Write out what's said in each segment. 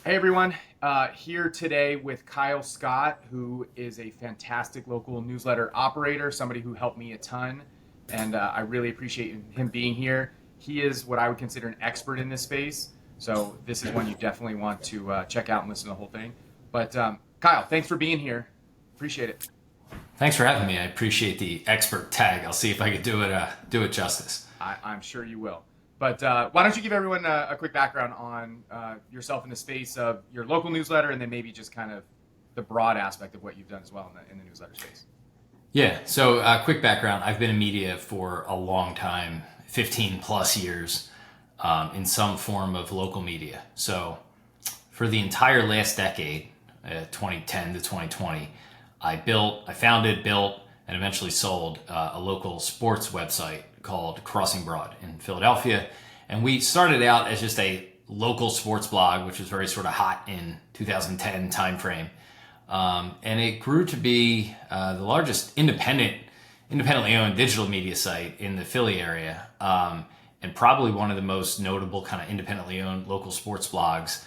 Hey everyone, here today with Kyle Scott, who is a fantastic local newsletter operator, somebody who helped me a ton, and I really appreciate him being here. He is what I would consider an expert in this space, so this is one you definitely want to check out and listen to the whole thing. But Kyle, thanks for being here. Appreciate it. Thanks for having me. I appreciate the expert tag. I'll see if I could do it justice. I'm sure you will. But why don't you give everyone a quick background on yourself in the space of your local newsletter, and then maybe just kind of the broad aspect of what you've done as well in the newsletter space. Yeah. So, quick background. I've been in media for a long time, 15 plus years, in some form of local media. So, for the entire last decade, 2010 to 2020, I founded, built, and eventually sold a local sports website called Crossing Broad in Philadelphia. And we started out as just a local sports blog, which was very sort of hot in 2010 timeframe. And it grew to be the largest independently owned digital media site in the Philly area, and probably one of the most notable kind of independently owned local sports blogs,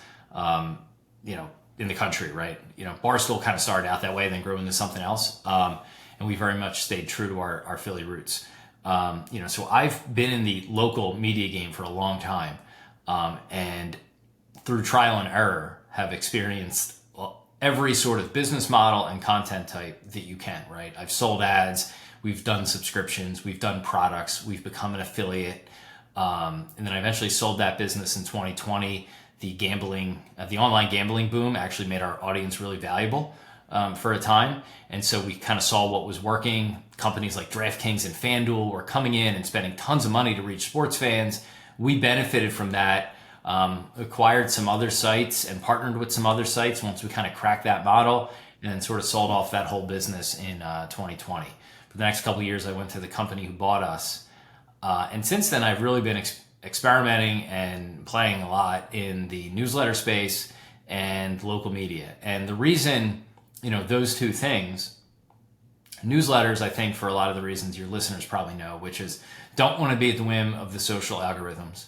you know, in the country, right? You know, Barstool kind of started out that way, then grew into something else, and we very much stayed true to our Philly roots. So I've been in the local media game for a long time, and through trial and error, have experienced every sort of business model and content type that you can, right? I've sold ads, we've done subscriptions, we've done products, we've become an affiliate. And then I eventually sold that business in 2020. The online gambling boom actually made our audience really valuable for a time. And so we kind of saw what was working. Companies like DraftKings and FanDuel were coming in and spending tons of money to reach sports fans. We benefited from that, acquired some other sites and partnered with some other sites once we kind of cracked that model, and then sort of sold off that whole business in 2020. For the next couple of years, I went to the company who bought us. And since then, I've really been experimenting and playing a lot in the newsletter space and local media. And the reason, those two things, newsletters, I think for a lot of the reasons your listeners probably know, which is don't want to be at the whim of the social algorithms.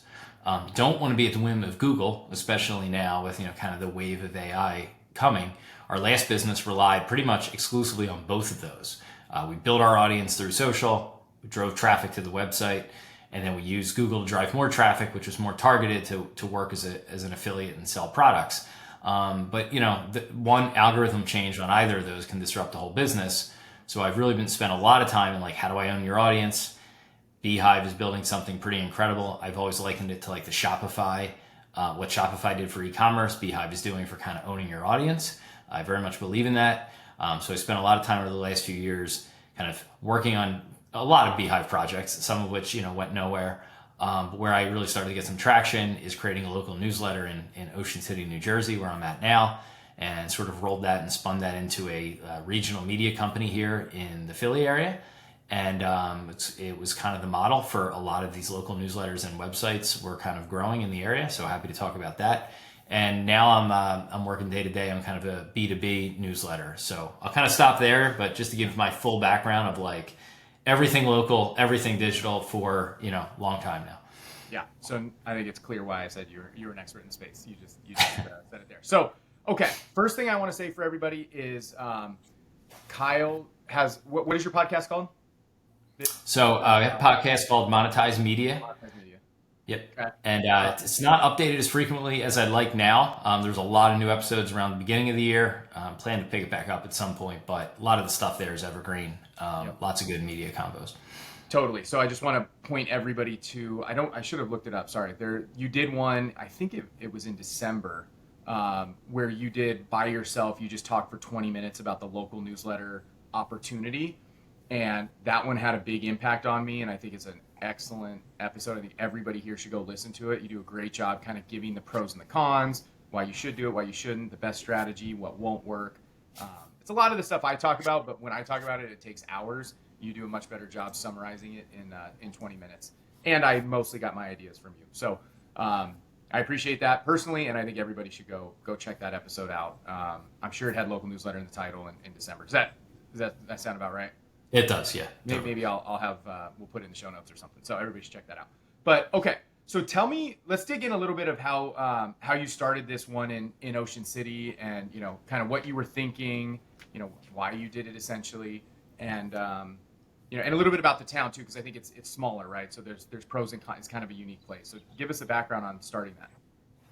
Don't want to be at the whim of Google, especially now with kind of the wave of AI coming. Our last business relied pretty much exclusively on both of those. We built our audience through social, we drove traffic to the website, and then we used Google to drive more traffic, which was more targeted to work as an affiliate and sell products. But one algorithm change on either of those can disrupt the whole business. So I've really been spent a lot of time in like, how do I own your audience? Beehive is building something pretty incredible. I've always likened it to like the Shopify, what Shopify did for e-commerce. Beehive is doing for kind of owning your audience. I very much believe in that. So I spent a lot of time over the last few years kind of working on a lot of Beehive projects, some of which, went nowhere. But where I really started to get some traction is creating a local newsletter in Ocean City, New Jersey, where I'm at now, and sort of rolled that and spun that into a regional media company here in the Philly area. And it was kind of the model for a lot of these local newsletters and websites were kind of growing in the area. So happy to talk about that. And now I'm working day to day on kind of a B2B newsletter. So I'll kind of stop there, but just to give my full background of like everything local, everything digital for long time now. Yeah. So I think it's clear why I said you're an expert in the space. You just said it there. So okay, first thing I want to say for everybody is Kyle has what is your podcast called? So I have a podcast called Monetize Media. Monetize Media. Yep. Okay. And it's not updated as frequently as I'd like now. There's a lot of new episodes around the beginning of the year. Plan to pick it back up at some point, but a lot of the stuff there is evergreen. Lots of good media combos. Totally. So I just want to point everybody to I should have looked it up. Sorry. You did one. I think it was in December, where you did by yourself. You just talked for 20 minutes about the local newsletter opportunity. And that one had a big impact on me, and I think it's an excellent episode. I think everybody here should go listen to it. You do a great job kind of giving the pros and the cons, why you should do it, why you shouldn't, the best strategy, what won't work. It's a lot of the stuff I talk about, but when I talk about it, it takes hours. You do a much better job summarizing it in 20 minutes. And I mostly got my ideas from you. So I appreciate that personally, and I think everybody should go check that episode out. I'm sure it had local newsletter in the title in December. Does that sound about right? It does, yeah. Maybe I'll have we'll put it in the show notes or something. So everybody should check that out. But okay, So tell me, let's dig in a little bit of how you started this one in Ocean City, and kind of what you were thinking, why you did it essentially, and and a little bit about the town too, because I think it's smaller, right? So there's pros and cons. It's kind of a unique place. So give us a background on starting that.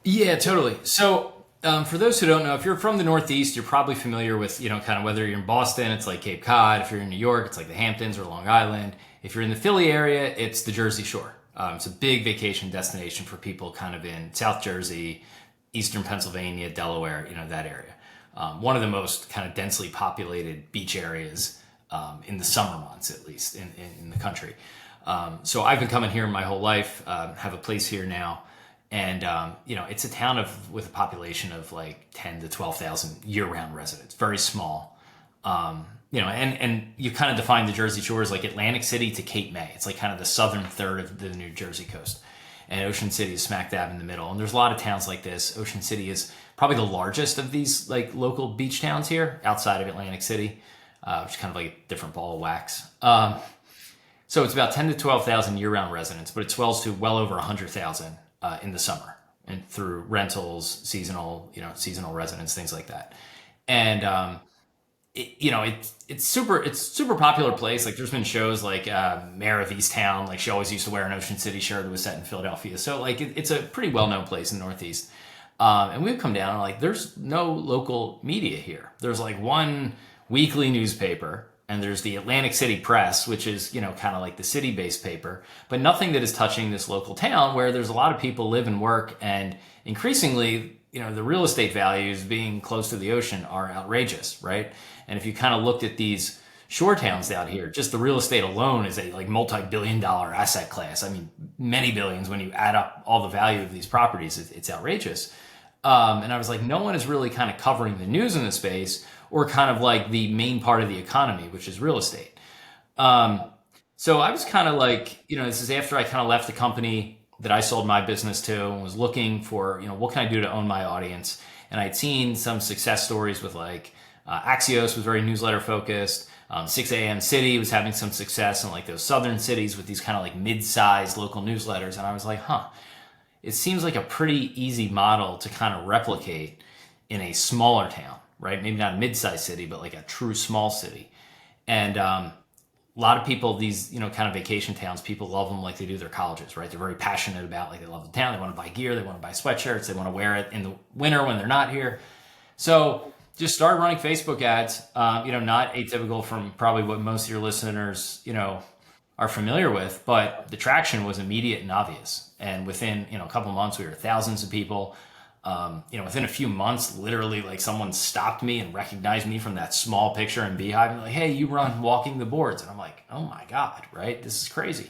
Yeah, totally. So, for those who don't know, if you're from the Northeast, you're probably familiar with, kind of whether you're in Boston, it's like Cape Cod. If you're in New York, it's like the Hamptons or Long Island. If you're in the Philly area, it's the Jersey Shore. It's a big vacation destination for people kind of in South Jersey, Eastern Pennsylvania, Delaware, that area. One of the most kind of densely populated beach areas in the summer months, at least in the country. So I've been coming here my whole life, have a place here now. And it's a town with a population of like 10 to 12,000 year-round residents, very small. And you kind of define the Jersey Shore as like Atlantic City to Cape May. It's like kind of the southern third of the New Jersey coast. And Ocean City is smack dab in the middle. And there's a lot of towns like this. Ocean City is probably the largest of these like local beach towns here outside of Atlantic City, which is kind of like a different ball of wax. So it's about 10 to 12,000 year-round residents, but it swells to well over 100,000 in the summer and through rentals, seasonal residents, things like that. And it's super popular place. Like there's been shows like Mayor of Easttown, like she always used to wear an Ocean City shirt that was set in Philadelphia. So like it's a pretty well-known place in the Northeast. And we've come down and like there's no local media here. There's like one weekly newspaper, and there's the Atlantic City Press, which is, kind of like the city-based paper, but nothing that is touching this local town where there's a lot of people live and work. And increasingly, the real estate values being close to the ocean are outrageous, right? And if you kind of looked at these shore towns out here, just the real estate alone is a like multi-billion-dollar asset class. I mean, many billions when you add up all the value of these properties. It's outrageous. And I was like, no one is really kind of covering the news in the space or kind of like the main part of the economy, which is real estate. So I was kind of like, this is after I kind of left the company that I sold my business to and was looking for, what can I do to own my audience? And I'd seen some success stories with like Axios was very newsletter focused. 6 a.m. City was having some success in like those southern cities with these kind of like mid-sized local newsletters. And I was like, it seems like a pretty easy model to kind of replicate in a smaller town, right? Maybe not a mid-sized city, but like a true small city. And a lot of people, these, kind of vacation towns, people love them like they do their colleges, right? They're very passionate about, like they love the town. They want to buy gear. They want to buy sweatshirts. They want to wear it in the winter when they're not here. So just started running Facebook ads, not atypical from probably what most of your listeners, are familiar with, but the traction was immediate and obvious. And within, a couple months, we were thousands of people. Within a few months, literally like someone stopped me and recognized me from that small picture in Beehive and like, hey, you run Walking the Boards. And I'm like, oh my God, right? This is crazy.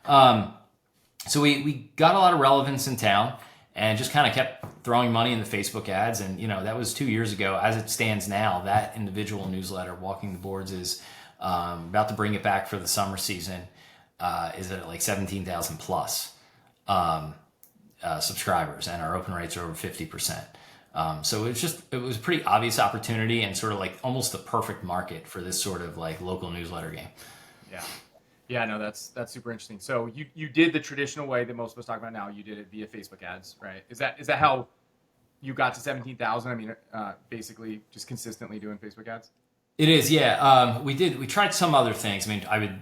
So we got a lot of relevance in town and just kind of kept throwing money in the Facebook ads. And, that was 2 years ago. As it stands now, that individual newsletter, Walking the Boards, is about to bring it back for the summer season, is at like 17,000 plus subscribers, and our open rates are over 50%. So it was a pretty obvious opportunity and sort of like almost the perfect market for this sort of like local newsletter game. Yeah. Yeah, no, that's super interesting. So you did the traditional way that most of us talk about now. You did it via Facebook ads, right? Is that how you got to 17,000? I mean, basically just consistently doing Facebook ads? It is, yeah. We tried some other things. I mean,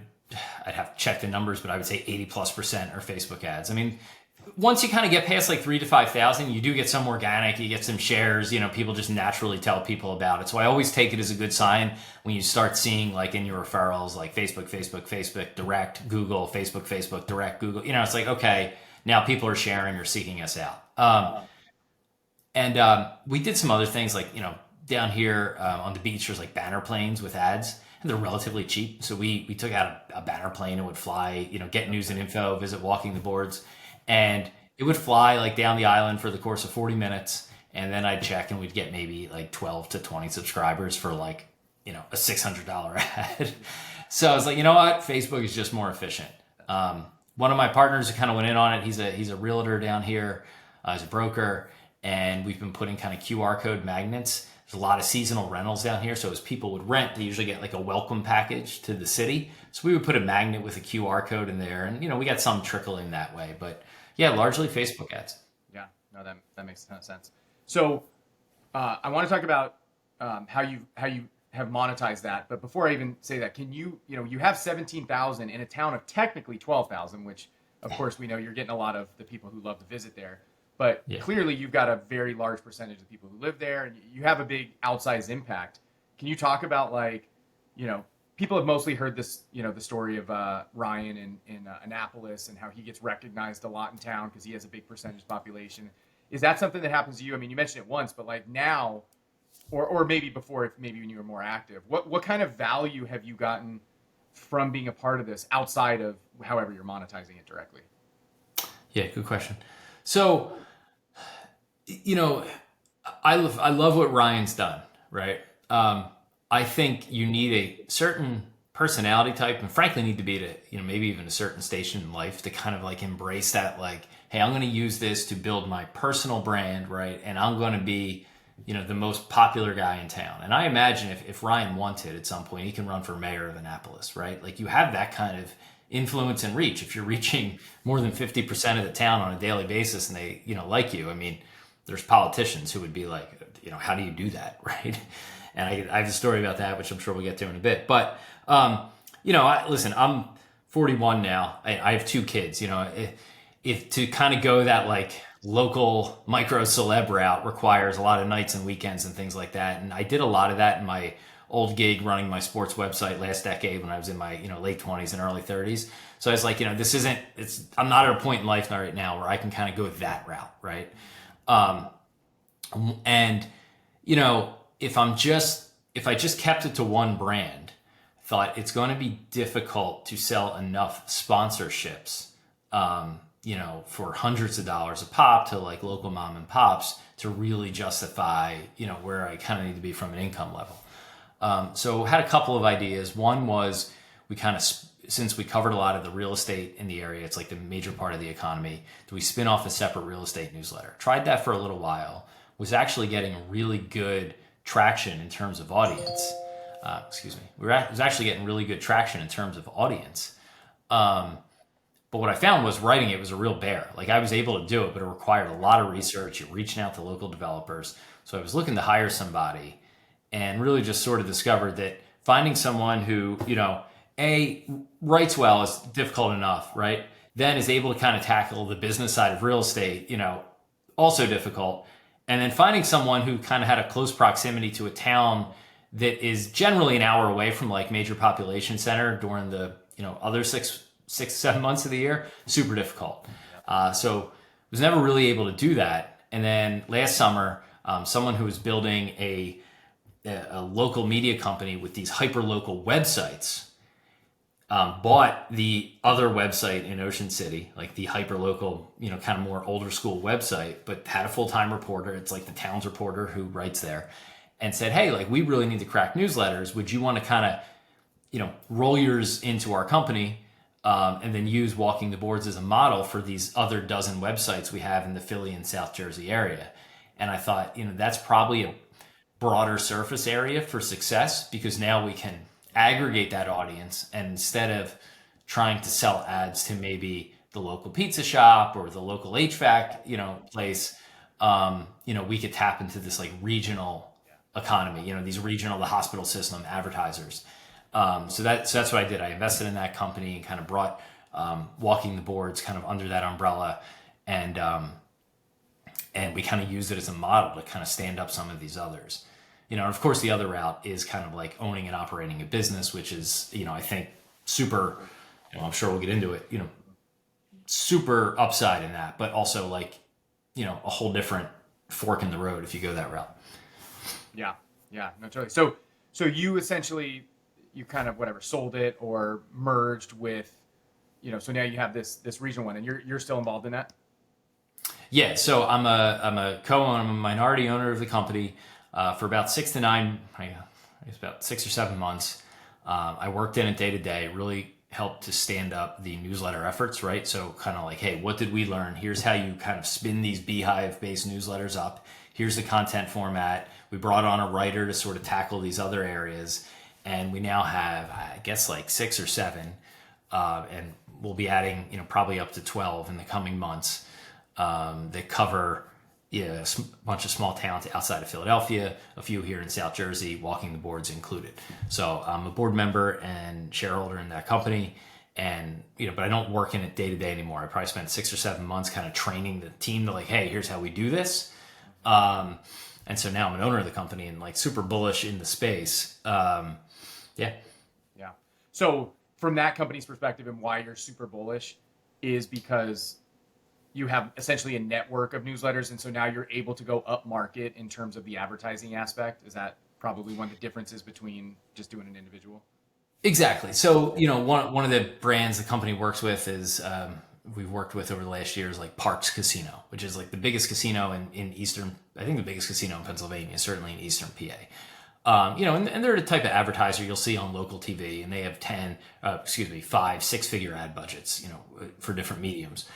I'd have to check the numbers, but I would say 80+% are Facebook ads. I mean, once you kind of get past like 3 to 5,000, you do get some organic, you get some shares, people just naturally tell people about it. So I always take it as a good sign when you start seeing like in your referrals, like Facebook, direct, Google, Facebook, direct, Google, it's like, okay, now people are sharing or seeking us out. And we did some other things like, down here on the beach, there's like banner planes with ads, and they're relatively cheap. So we took out a banner plane and would fly, get news and info, visit Walking the Boards, and it would fly like down the island for the course of 40 minutes. And then I'd check and we'd get maybe like 12 to 20 subscribers for like, a $600 ad. So I was like, you know what? Facebook is just more efficient. One of my partners kind of went in on it. He's a realtor down here. He's a broker. And we've been putting kind of QR code magnets. There's a lot of seasonal rentals down here. So as people would rent, they usually get like a welcome package to the city. So we would put a magnet with a QR code in there. And, we got some trickle in that way. But, Yeah, largely Facebook ads. Yeah, no, that makes a ton of sense. So I want to talk about how you have monetized that. But before I even say that, can you have 17,000 in a town of technically 12,000, which of course we know you're getting a lot of the people who love to visit there. But Yeah. clearly you've got a very large percentage of people who live there, and you have a big outsized impact. Can you talk about like, people have mostly heard this, the story of Ryan in Annapolis and how he gets recognized a lot in town because he has a big percentage population. Is that something that happens to you? I mean, you mentioned it once, but like now, or maybe before, if maybe when you were more active, what kind of value have you gotten from being a part of this outside of however you're monetizing it directly? Yeah, good question. So, you know, I love what Ryan's done, right? I think you need a certain personality type, and frankly, need to be at maybe even a certain station in life to kind of like embrace that. Like, hey, I'm going to use this to build my personal brand, right? And I'm going to be the most popular guy in town. And I imagine if Ryan wanted at some point, he can run for mayor of Annapolis, right? Like you have that kind of influence and reach. If you're reaching more than 50% of the town on a daily basis and they, like you, I mean, there's politicians who would be like, how do you do that, right? And I have a story about that, which I'm sure we'll get to in a bit. But, listen, I'm 41 now. I have two kids, if to kind of go that like local micro celeb route requires a lot of nights and weekends and things like that. And I did a lot of that in my old gig running my sports website last decade when I was in my late 20s and early 30s. So I was like, I'm not at a point in life right now where I can kind of go that route, right? And if I just kept it to one brand, I thought it's going to be difficult to sell enough sponsorships, for hundreds of dollars a pop to like local mom and pops to really justify, where I kind of need to be from an income level. So had a couple of ideas. One was since we covered a lot of the real estate in the area, it's like the major part of the economy, do we spin off a separate real estate newsletter? Tried that for a little while, was actually getting really good traction in terms of audience. Excuse me. Was actually getting really good traction in terms of audience. But what I found was writing it was a real bear. Like I was able to do it, but it required a lot of research. You're reaching out to local developers. So I was looking to hire somebody and really just sort of discovered that finding someone who, writes well is difficult enough, right? Then is able to kind of tackle the business side of real estate, also difficult. And then finding someone who kind of had a close proximity to a town that is generally an hour away from like major population center during the, other 6-7 months of the year, super difficult. So was never really able to do that. And then last summer, someone who was building a local media company with these hyper local websites bought the other website in Ocean City, like the hyper local, kind of more older school website, but had a full-time reporter. It's like the town's reporter who writes there, and said, hey, like we really need to crack newsletters. Would you want to kind of, roll yours into our company and then use Walking the Boards as a model for these other dozen websites we have in the Philly and South Jersey area? And I thought, that's probably a broader surface area for success because now we can aggregate that audience, and instead of trying to sell ads to maybe the local pizza shop or the local HVAC place, we could tap into this like regional economy, the hospital system advertisers. So that's what I did. I invested in that company and kind of brought Walking the Boards kind of under that umbrella, and we kind of used it as a model to kind of stand up some of these others. And of course, the other route is kind of like owning and operating a business, which is, I think super, I'm sure we'll get into it, super upside in that, but also like, a whole different fork in the road if you go that route. Yeah, no, totally. So you essentially, you kind of sold it or merged with, so now you have this regional one, and you're still involved in that. Yeah, so I'm a co-owner, I'm a minority owner of the company. For about 6 to 9, I guess about 6 or 7 months, I worked in it day to day, really helped to stand up the newsletter efforts, right? So kind of like, hey, what did we learn? Here's how you kind of spin these beehive-based newsletters up. Here's the content format. We brought on a writer to sort of tackle these other areas. And we now have, I guess, like 6 or 7. And we'll be adding, probably up to 12 in the coming months. They cover a bunch of small towns outside of Philadelphia, a few here in South Jersey, walking the boards included. So I'm a board member and shareholder in that company. And, but I don't work in it day to day anymore. I probably spent 6 or 7 months kind of training the team to like, hey, here's how we do this. And so now I'm an owner of the company and like super bullish in the space. Yeah. Yeah. So from that company's perspective, and why you're super bullish is because you have essentially a network of newsletters. And so now you're able to go up market in terms of the advertising aspect. Is that probably one of the differences between just doing an individual? Exactly. So, one of the brands the company works with is, we've worked with over the last years, like Parks Casino, which is like the biggest casino in Eastern, I think the biggest casino in Pennsylvania, certainly in Eastern PA. And they're the type of advertiser you'll see on local TV, and they have 5, 6-figure ad budgets, for different mediums.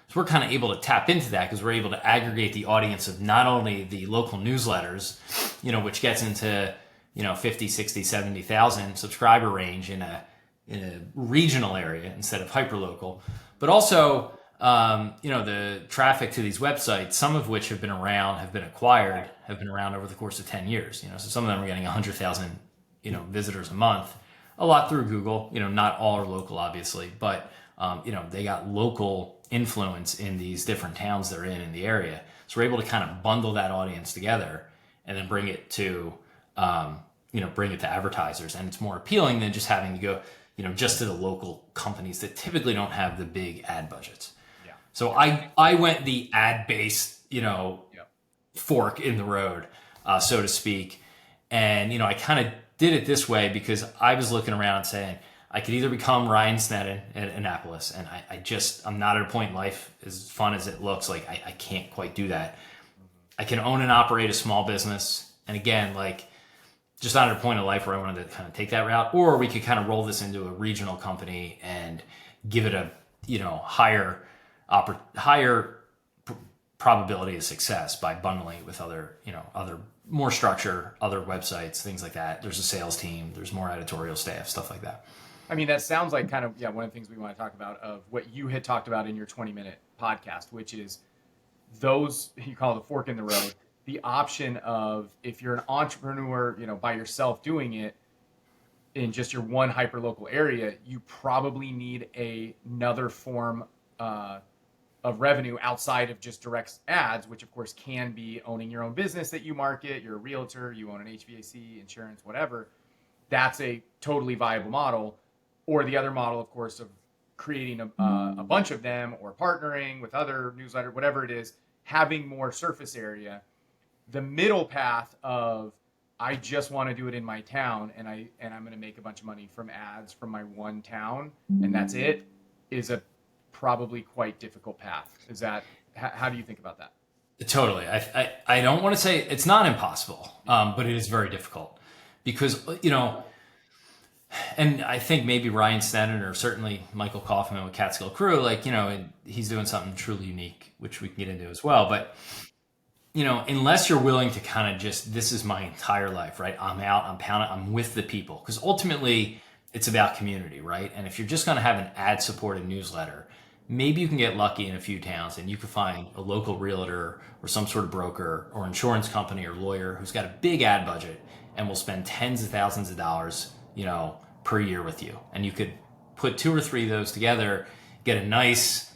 So we're kind of able to tap into that because we're able to aggregate the audience of not only the local newsletters, which gets into, 50, 60, 70,000 subscriber range in a regional area instead of hyperlocal, but also, the traffic to these websites, some of which have been acquired over the course of 10 years. So some of them are getting 100,000, visitors a month, a lot through Google, not all are local, obviously, but, they got local influence in these different towns they're in the area. So we're able to kind of bundle that audience together and then bring it to advertisers. And it's more appealing than just having to go, just to the local companies that typically don't have the big ad budgets. Yeah. So I went the ad-based, Yeah. fork in the road, so to speak. And, I kind of did it this way because I was looking around and saying, I could either become Ryan Sneddon at Annapolis, and I'm not at a point in life, as fun as it looks, like I can't quite do that. I can own and operate a small business. And again, like, just not at a point in life where I wanted to kind of take that route, or we could kind of roll this into a regional company and give it a, higher probability of success by bundling it with other more structure, other websites, things like that. There's a sales team, there's more editorial staff, stuff like that. I mean, that sounds like kind of, one of the things we want to talk about of what you had talked about in your 20-minute podcast, which is those, you call it the fork in the road, the option of if you're an entrepreneur, by yourself doing it in just your one hyper-local area, you probably need another form of revenue outside of just direct ads, which of course can be owning your own business that you market, you're a realtor, you own an HVAC, insurance, whatever. That's a totally viable model. Or the other model, of course, of creating a bunch of them or partnering with other newsletters, whatever it is, having more surface area. The middle path of I just want to do it in my town and I'm going to make a bunch of money from ads from my one town and that's it, is a probably quite difficult path. Is that how do you think about that? Totally. I don't want to say it's not impossible, but it is very difficult because, and I think maybe Ryan Sneddon or certainly Michael Kaufman with Catskill Crew, like, he's doing something truly unique, which we can get into as well. But, unless you're willing to kind of just, this is my entire life, right? I'm out, I'm pounding, I'm with the people. Because ultimately, it's about community, right? And if you're just going to have an ad-supported newsletter, maybe you can get lucky in a few towns and you can find a local realtor or some sort of broker or insurance company or lawyer who's got a big ad budget and will spend tens of thousands of dollars, per year with you. And you could put 2 or 3 of those together, get a nice,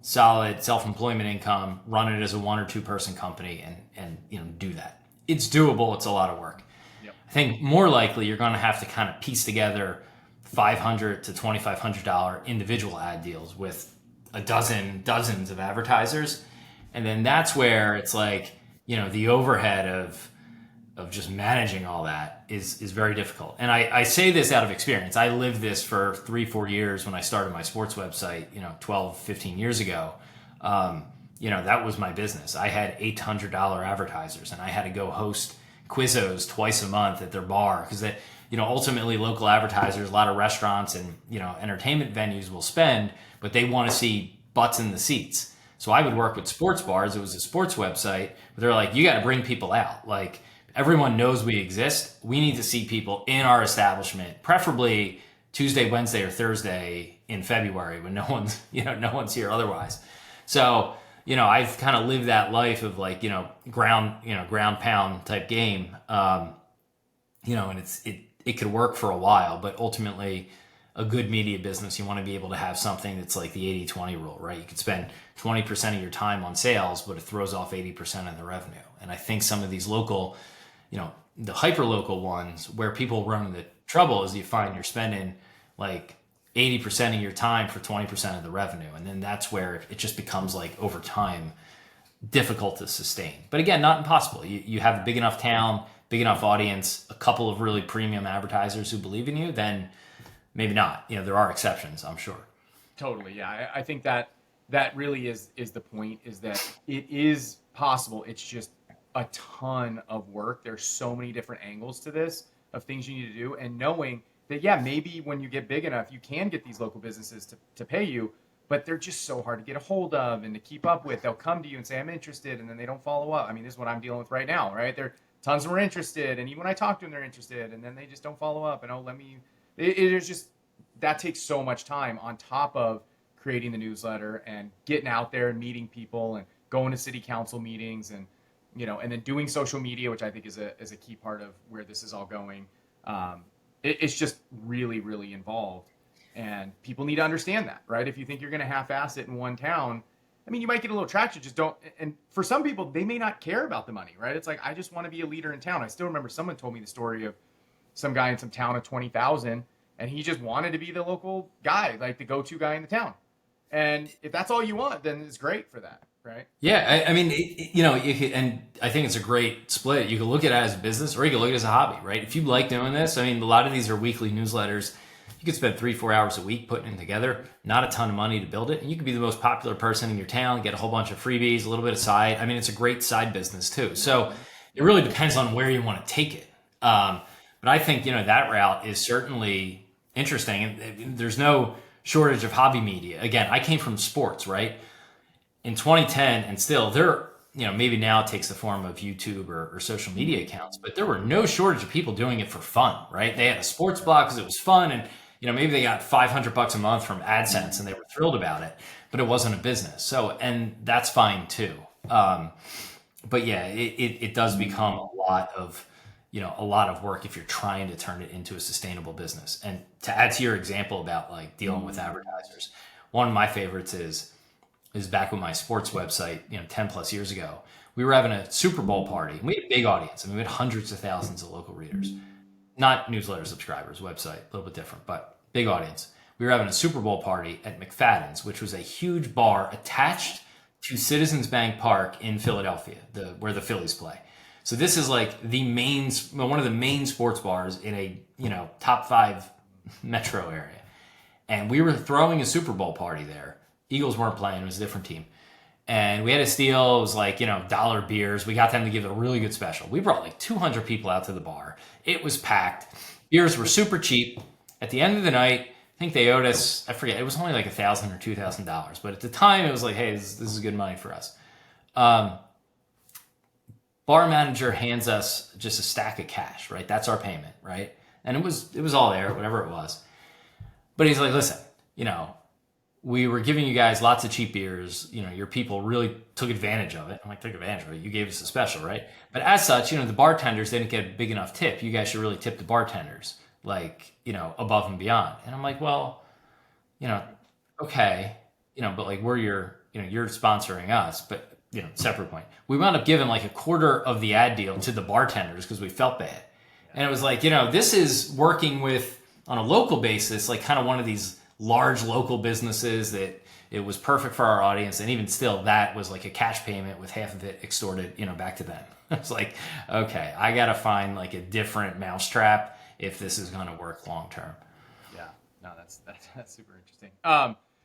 solid self-employment income, run it as a 1 or 2 person company and do that. It's doable. It's a lot of work. Yep. I think more likely you're going to have to kind of piece together $500 to $2,500 individual ad deals with dozens of advertisers. And then that's where it's like, the overhead of just managing all that is very difficult. And I say this out of experience. I lived this for 3-4 years when I started my sports website, 12, 15 years ago. That was my business. I had $800 advertisers and I had to go host Quizzos twice a month at their bar because ultimately local advertisers, a lot of restaurants and, entertainment venues will spend, but they want to see butts in the seats. So I would work with sports bars. It was a sports website, but they're like, you got to bring people out. Like, everyone knows we exist. We need to see people in our establishment, preferably Tuesday, Wednesday, or Thursday in February when no one's no one's here otherwise. So I've kind of lived that life of like ground pound type game. And it could work for a while, but ultimately a good media business, you want to be able to have something that's like the 80-20 rule, right? You could spend 20% of your time on sales, but it throws off 80% of the revenue. And I think some of these local, the hyper local ones where people run into trouble is you find you're spending like 80% of your time for 20% of the revenue. And then that's where it just becomes like over time difficult to sustain. But again, not impossible. You have a big enough town, big enough audience, a couple of really premium advertisers who believe in you, then maybe not. There are exceptions, I'm sure. Totally. Yeah. I think that really is the point, is that it is possible. It's just a ton of work. There's so many different angles to this of things you need to do, and knowing that, yeah, maybe when you get big enough, you can get these local businesses to pay you, but they're just so hard to get a hold of and to keep up with. They'll come to you and say, I'm interested, and then they don't follow up. I mean, this is what I'm dealing with right now, right? There are tons of them are interested, and even when I talk to them, they're interested, and then they just don't follow up. And it is just, that takes so much time on top of creating the newsletter and getting out there and meeting people and going to city council meetings and and then doing social media, which I think is a key part of where this is all going. It's just really, really involved, and people need to understand that, right? If you think you're going to half-ass it in one town, I mean, you might get a little traction, just don't. And for some people, they may not care about the money, right? It's like, I just want to be a leader in town. I still remember someone told me the story of some guy in some town of 20,000, and he just wanted to be the local guy, like the go-to guy in the town. And if that's all you want, then it's great for that, right? Yeah, I mean, and I think it's a great split. You can look at it as a business, or you can look at it as a hobby, right? If you like doing this, I mean, a lot of these are weekly newsletters. You could spend 3-4 hours a week putting it together, not a ton of money to build it. And you could be the most popular person in your town, get a whole bunch of freebies, a little bit of side. I mean, it's a great side business too. So it really depends on where you want to take it. But I think, that route is certainly interesting. And there's no shortage of hobby media. Again, I came from sports, right? In 2010, and still there, maybe now it takes the form of YouTube or social media accounts, but there were no shortage of people doing it for fun, right? They had a sports blog because it was fun, and maybe they got $500 a month from AdSense and they were thrilled about it, but it wasn't a business. So, and that's fine too. But yeah, it does become a lot of work if you're trying to turn it into a sustainable business. And to add to your example about like dealing with advertisers, one of my favorites is back with my sports website, 10 plus years ago. We were having a Super Bowl party. We had a big audience. I mean, we had hundreds of thousands of local readers, not newsletter subscribers, website, a little bit different, but big audience. We were having a Super Bowl party at McFadden's, which was a huge bar attached to Citizens Bank Park in Philadelphia, where the Phillies play. So this is like one of the main sports bars in a, top 5 metro area. And we were throwing a Super Bowl party there. Eagles weren't playing, it was a different team. And we had a steal, it was like, dollar beers. We got them to give a really good special. We brought like 200 people out to the bar. It was packed. Beers were super cheap. At the end of the night, I think they owed us, I forget, it was only like $1,000 or $2,000. But at the time, it was like, hey, this is good money for us. Bar manager hands us just a stack of cash, right? That's our payment, right? And it was all there, whatever it was. But he's like, listen, we were giving you guys lots of cheap beers. Your people really took advantage of it. I'm like, took advantage of it? You gave us a special, right? But as such, the bartenders didn't get a big enough tip. You guys should really tip the bartenders, like, above and beyond. And I'm like, well, okay, but like you're sponsoring us, but separate point. We wound up giving like a quarter of the ad deal to the bartenders because we felt bad. And it was like, this is working with, on a local basis, like kind of one of these large local businesses that it was perfect for our audience. And even still, that was like a cash payment with half of it extorted, back to them. It's like, okay, I got to find like a different mousetrap if this is going to work long-term. Yeah, no, that's super interesting.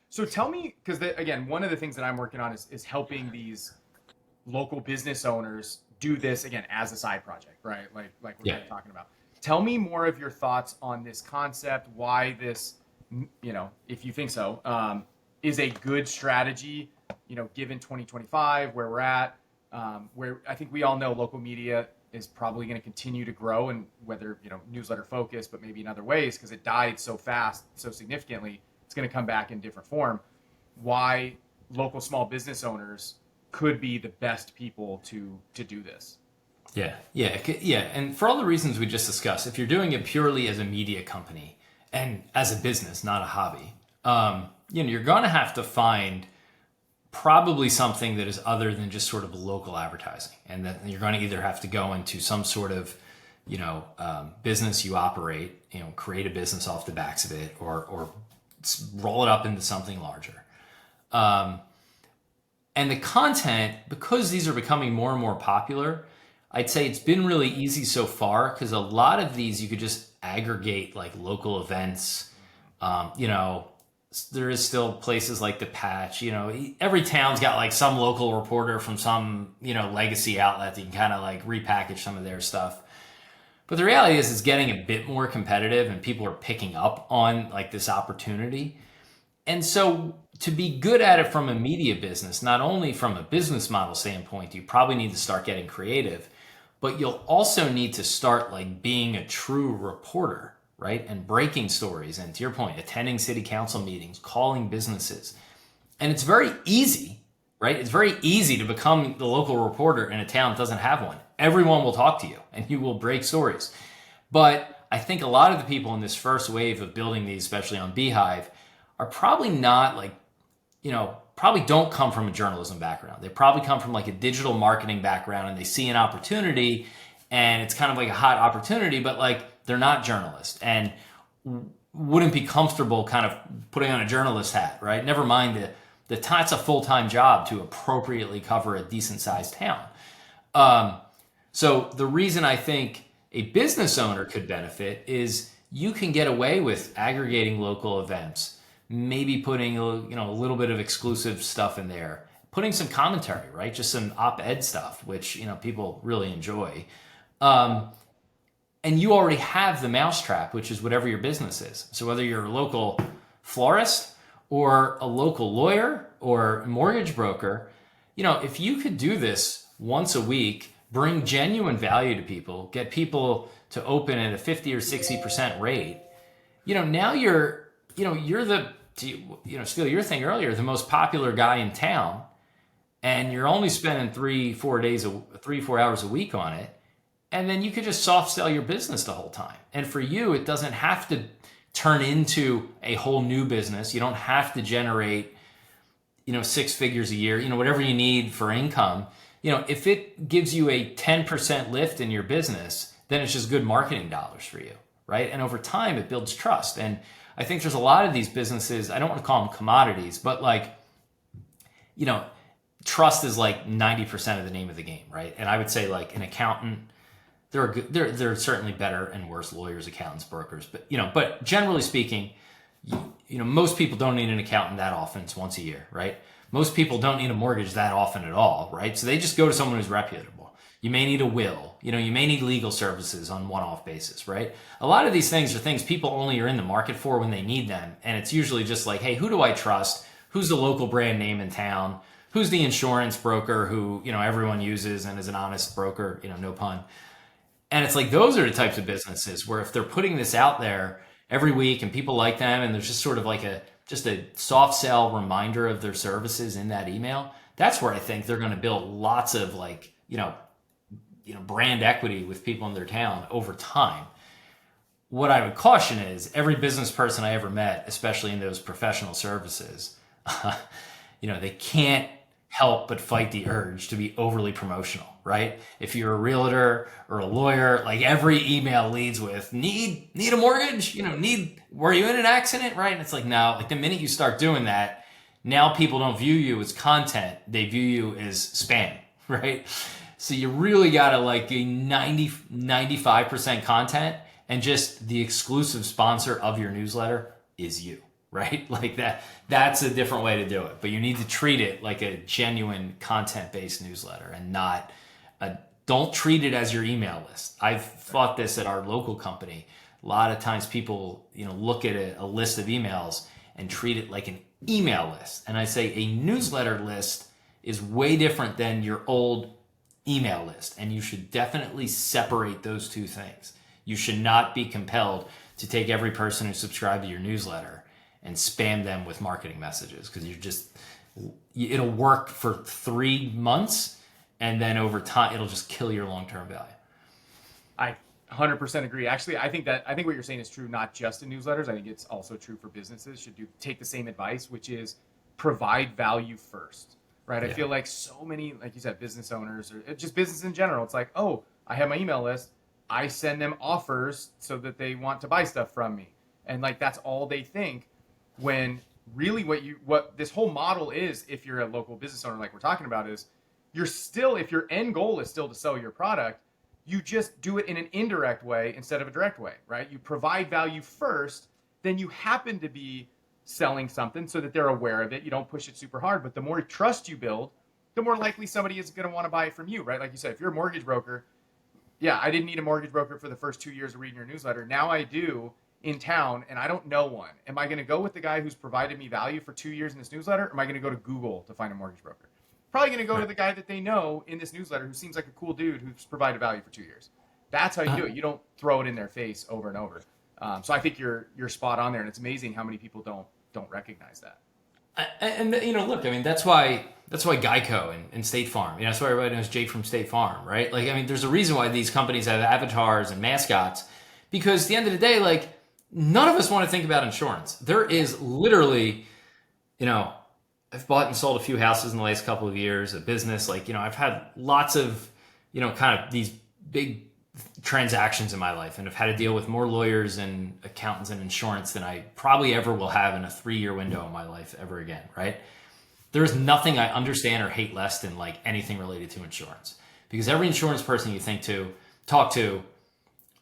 So tell me, because again, one of the things that I'm working on is helping these local business owners do this again as a side project, right? Like we're kind of talking about. Tell me more of your thoughts on this concept, why this, if you think so, is a good strategy, given 2025, where we're at, where I think we all know local media is probably going to continue to grow, and whether, newsletter focused, but maybe in other ways, because it died so fast, so significantly, it's going to come back in different form. Why local small business owners could be the best people to do this. Yeah. And for all the reasons we just discussed, if you're doing it purely as a media company and as a business, not a hobby, you're going to have to find probably something that is other than just sort of local advertising, and that you're going to either have to go into some sort of business you operate, create a business off the backs of it, or roll it up into something larger. And the content, because these are becoming more and more popular, I'd say it's been really easy so far, because a lot of these you could just aggregate like local events. There is still places like the Patch. Every town's got like some local reporter from some legacy outlet that you can kind of like repackage some of their stuff. But the reality is it's getting a bit more competitive, and people are picking up on like this opportunity. And so to be good at it from a media business, not only from a business model standpoint, you probably need to start getting creative, but you'll also need to start like being a true reporter, right? And breaking stories. And to your point, attending city council meetings, calling businesses. And it's very easy, right? It's very easy to become the local reporter in a town that doesn't have one. Everyone will talk to you and you will break stories. But I think a lot of the people in this first wave of building these, especially on Beehive, are probably not like, probably don't come from a journalism background. They probably come from like a digital marketing background, and they see an opportunity, and it's kind of like a hot opportunity, but like they're not journalists and wouldn't be comfortable kind of putting on a journalist hat, right? Never mind it's a full-time job to appropriately cover a decent sized town. So the reason I think a business owner could benefit is you can get away with aggregating local events, maybe putting a little bit of exclusive stuff in there, putting some commentary, right? Just some op-ed stuff, which people really enjoy. And you already have the mousetrap, which is whatever your business is. So whether you're a local florist or a local lawyer or mortgage broker, if you could do this once a week, bring genuine value to people, get people to open at a 50 or 60% rate, now you're the, to steal your thing earlier, the most popular guy in town, and you're only spending 3-4 hours a week on it. And then you could just soft sell your business the whole time. And for you, it doesn't have to turn into a whole new business. You don't have to generate, 6 figures a year, whatever you need for income. If it gives you a 10% lift in your business, then it's just good marketing dollars for you, right? And over time, it builds trust. And I think there's a lot of these businesses, I don't want to call them commodities, but like, trust is like 90% of the name of the game, right? And I would say like an accountant, there are certainly better and worse lawyers, accountants, brokers, but generally speaking, most people don't need an accountant that often. It's once a year, right? Most people don't need a mortgage that often at all, right? So they just go to someone who's reputable. You may need a will, you may need legal services on one-off basis, right? A lot of these things are things people only are in the market for when they need them. And it's usually just like, hey, who do I trust? Who's the local brand name in town? Who's the insurance broker who, everyone uses and is an honest broker, no pun. And it's like, those are the types of businesses where if they're putting this out there every week and people like them, and there's just sort of like a soft sell reminder of their services in that email, that's where I think they're going to build lots of like, brand equity with people in their town over time. What I would caution is every business person I ever met, especially in those professional services, they can't help but fight the urge to be overly promotional, right? If you're a realtor or a lawyer, like every email leads with need a mortgage, were you in an accident, right? And it's like, no, like the minute you start doing that, now people don't view you as content, they view you as spam, right? So you really gotta like a 95% content, and just the exclusive sponsor of your newsletter is you, right? Like that's a different way to do it, but you need to treat it like a genuine content-based newsletter and not don't treat it as your email list. I've thought this at our local company. A lot of times people, look at a list of emails and treat it like an email list. And I say a newsletter list is way different than your old email list, and you should definitely separate those two things. You should not be compelled to take every person who subscribed to your newsletter and spam them with marketing messages, because it'll work for 3 months, and then over time it'll just kill your long-term value. I 100% agree. Actually, I think what you're saying is true not just in newsletters. I think it's also true for businesses. Should take the same advice, which is provide value first, right? I feel like so many, like you said, business owners or just business in general, it's like, oh, I have my email list. I send them offers so that they want to buy stuff from me. And like, that's all they think, when really what this whole model is, if you're a local business owner, like we're talking about, is you're still, if your end goal is still to sell your product, you just do it in an indirect way instead of a direct way, right? You provide value first, then you happen to be selling something so that they're aware of it. You don't push it super hard, but the more trust you build, the more likely somebody is going to want to buy it from you, right? Like you said, if you're a mortgage broker, yeah, I didn't need a mortgage broker for the first 2 years of reading your newsletter. Now I do in town, and I don't know one. Am I going to go with the guy who's provided me value for 2 years in this newsletter? Or am I going to go to Google to find a mortgage broker? Probably going to go to the guy that they know in this newsletter who seems like a cool dude who's provided value for 2 years. That's how you do it. You don't throw it in their face over and over. So I think you're spot on there, and it's amazing how many people don't recognize that. And look, I mean, that's why Geico and State Farm, that's why everybody knows Jake from State Farm, right? Like, I mean, there's a reason why these companies have avatars and mascots, because at the end of the day, like, none of us want to think about insurance. There is literally, I've bought and sold a few houses in the last couple of years, a business, like, I've had lots of, kind of these big transactions in my life, and I've had to deal with more lawyers and accountants and insurance than I probably ever will have in a 3-year window in my life ever again, right? There's nothing I understand or hate less than like anything related to insurance, because every insurance person you talk to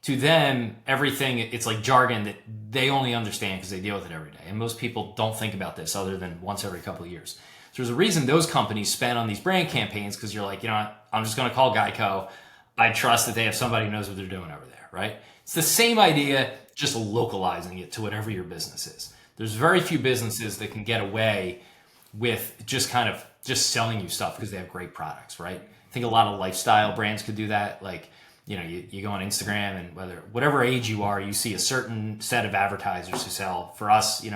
them, everything, it's like jargon that they only understand because they deal with it every day. And most people don't think about this other than once every couple of years. So there's a reason those companies spend on these brand campaigns, because you're like, I'm just going to call Geico. I trust that they have somebody who knows what they're doing over there, right? It's the same idea, just localizing it to whatever your business is. There's very few businesses that can get away with just selling you stuff because they have great products, right? I think a lot of lifestyle brands could do that. Like, you go on Instagram, and whatever age you are, you see a certain set of advertisers who sell. For us,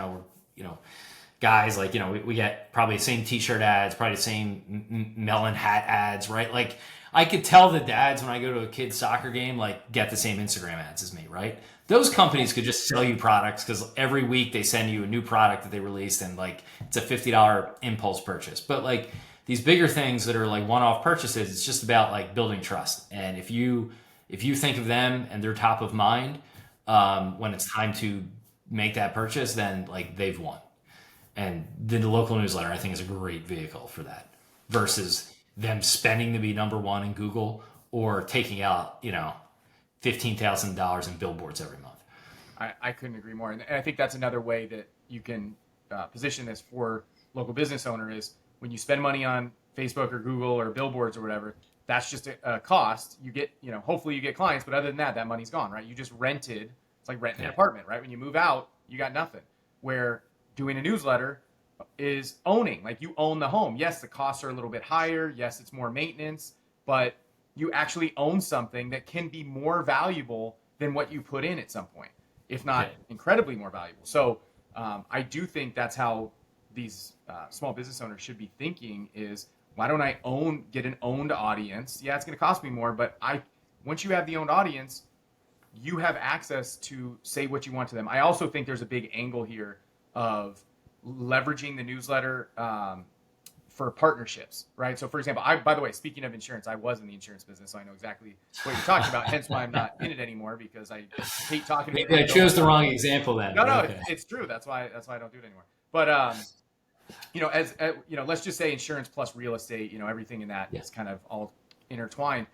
guys, like, we get probably the same t-shirt ads, probably the same melon hat ads, right? Like, I could tell the dads when I go to a kid's soccer game, like, get the same Instagram ads as me, right? Those companies could just sell you products because every week they send you a new product that they released, and like, it's a $50 impulse purchase. But like, these bigger things that are like one-off purchases, it's just about like building trust. And if you think of them and they're top of mind when it's time to make that purchase, then like, they've won. And the local newsletter, I think, is a great vehicle for that, versus them spending to be number one in Google or taking out, $15,000 in billboards every month. I couldn't agree more. And I think that's another way that you can position this for local business owner is, when you spend money on Facebook or Google or billboards or whatever, that's just a cost. You get, hopefully you get clients, but other than that, that money's gone, right? You just rented. It's like renting an apartment, right? When you move out, you got nothing. Where doing a newsletter is owning, like, you own the home. Yes, the costs are a little bit higher. Yes, it's more maintenance, but you actually own something that can be more valuable than what you put in at some point, if not incredibly more valuable. So I do think that's how these small business owners should be thinking is, why don't I get an owned audience? Yeah, it's going to cost me more, but once you have the owned audience, you have access to say what you want to them. I also think there's a big angle here of leveraging the newsletter for partnerships, right? So for example, by the way, speaking of insurance, I was in the insurance business, so I know exactly what you're talking about. Hence why I'm not in it anymore, because I hate talking to people. I chose the wrong example then. No, okay. It's true. That's why I don't do it anymore. But as let's just say insurance plus real estate, everything in that is kind of all intertwined.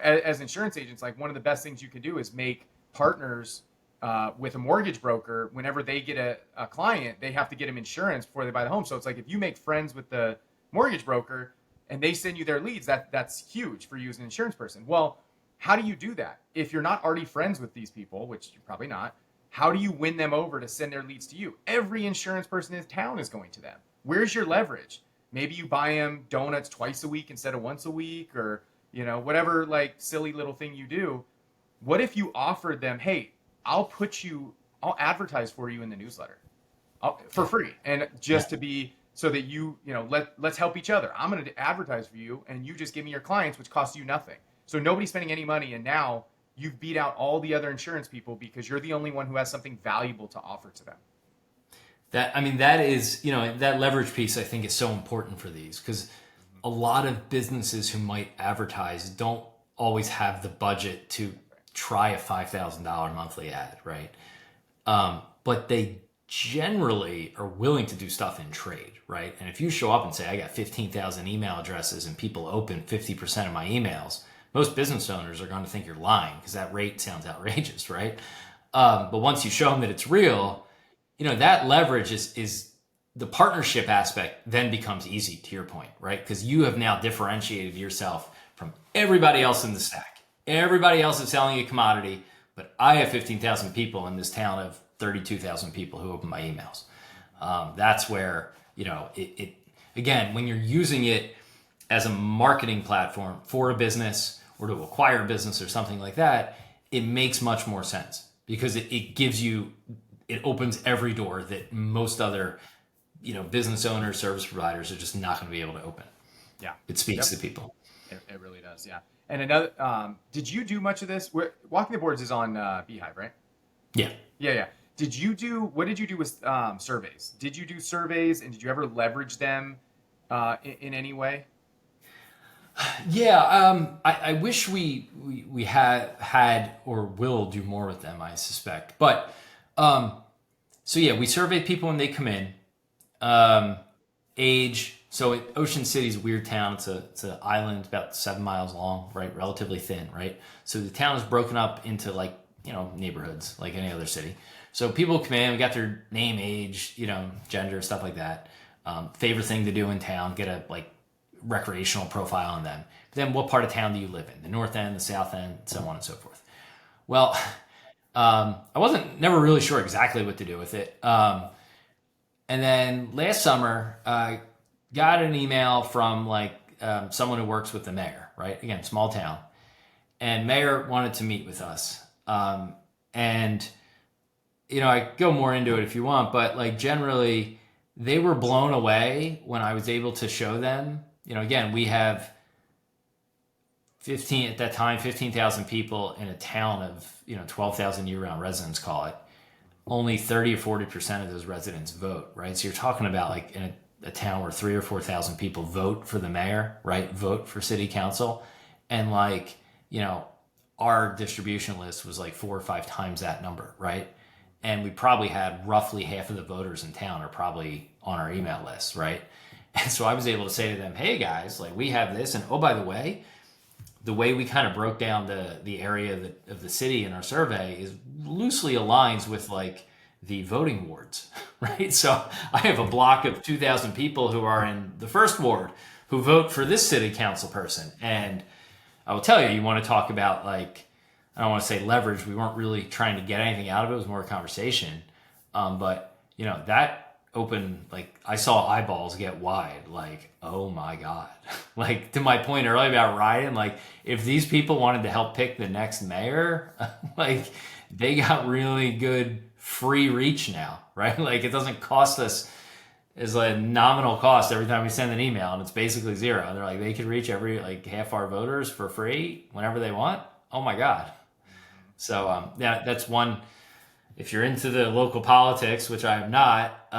As insurance agents, like, one of the best things you can do is make partners with a mortgage broker. Whenever they get a client, they have to get them insurance before they buy the home. So it's like, if you make friends with the mortgage broker and they send you their leads, that's huge for you as an insurance person. Well, how do you do that? If you're not already friends with these people, which you're probably not, how do you win them over to send their leads to you? Every insurance person in town is going to them. Where's your leverage? Maybe you buy them donuts twice a week instead of once a week, or whatever like silly little thing you do. What if you offered them, hey, I'll advertise for you in the newsletter for Yeah. free, and Yeah. just to be so that let's help each other. I'm going to advertise for you, and you just give me your clients, which costs you nothing. So nobody's spending any money, and now you've beat out all the other insurance people because you're the only one who has something valuable to offer to them. That is, that leverage piece I think is so important for these because a lot of businesses who might advertise don't always have the budget to try a $5,000 monthly ad, right? But they generally are willing to do stuff in trade, right? And if you show up and say, I got 15,000 email addresses and people open 50% of my emails, most business owners are going to think you're lying because that rate sounds outrageous, right? But once you show them that it's real, that leverage is the partnership aspect then becomes easy to your point, right? Because you have now differentiated yourself from everybody else in the stack. Everybody else is selling a commodity, but I have 15,000 people in this town of 32,000 people who open my emails. That's where, it again, when you're using it as a marketing platform for a business or to acquire a business or something like that, it makes much more sense because it gives you, it opens every door that most other, business owners, service providers are just not going to be able to open. Yeah. It speaks Yep. to people. It really does. Yeah. And another, did you do much of this? Walking the Boards is on Beehive, right? Yeah. Yeah, yeah. What did you do with surveys? Did you do surveys, and did you ever leverage them in any way? Yeah, I wish we had or will do more with them. I suspect, but so yeah, we survey people when they come in, um, age. So Ocean City's a weird town. It's an island about 7 miles long, right? Relatively thin, right? So the town is broken up into like neighborhoods like any other city. So people come in, we got their name, age, gender, stuff like that. Favorite thing to do in town, get a like recreational profile on them. Then what part of town do you live in? The north end, the south end, so on and so forth. Well, I wasn't never really sure exactly what to do with it. And then last summer, I got an email from like someone who works with the mayor, right? Again, small town. And mayor wanted to meet with us. And, I go more into it if you want, but like generally, they were blown away when I was able to show them. Again, we have 15 at that time, 15,000 people in a town of 12,000 year-round residents. Call it only 30 or 40% of those residents vote, right? So you're talking about like in a town where 3 or 4,000 people vote for the mayor, right? Vote for city council, and like our distribution list was like 4 or 5 times that number, right? And we probably had roughly half of the voters in town are probably on our email list, right? And so I was able to say to them, hey guys, like we have this. And oh, by the way we kind of broke down the area of the city in our survey is loosely aligns with like the voting wards, right? So I have a block of 2,000 people who are in the first ward who vote for this city council person. And I will tell you, you want to talk about like, I don't want to say leverage. We weren't really trying to get anything out of it. It was more a conversation. But that open, like I saw eyeballs get wide, like, oh my God. Like to my point earlier about Ryan, like if these people wanted to help pick the next mayor, like they got really good free reach now, right? Like it doesn't cost us is a nominal cost every time we send an email and it's basically zero. And they're like, they could reach every like half our voters for free whenever they want. Oh my God. So yeah, that's one. If you're into the local politics, which I am not,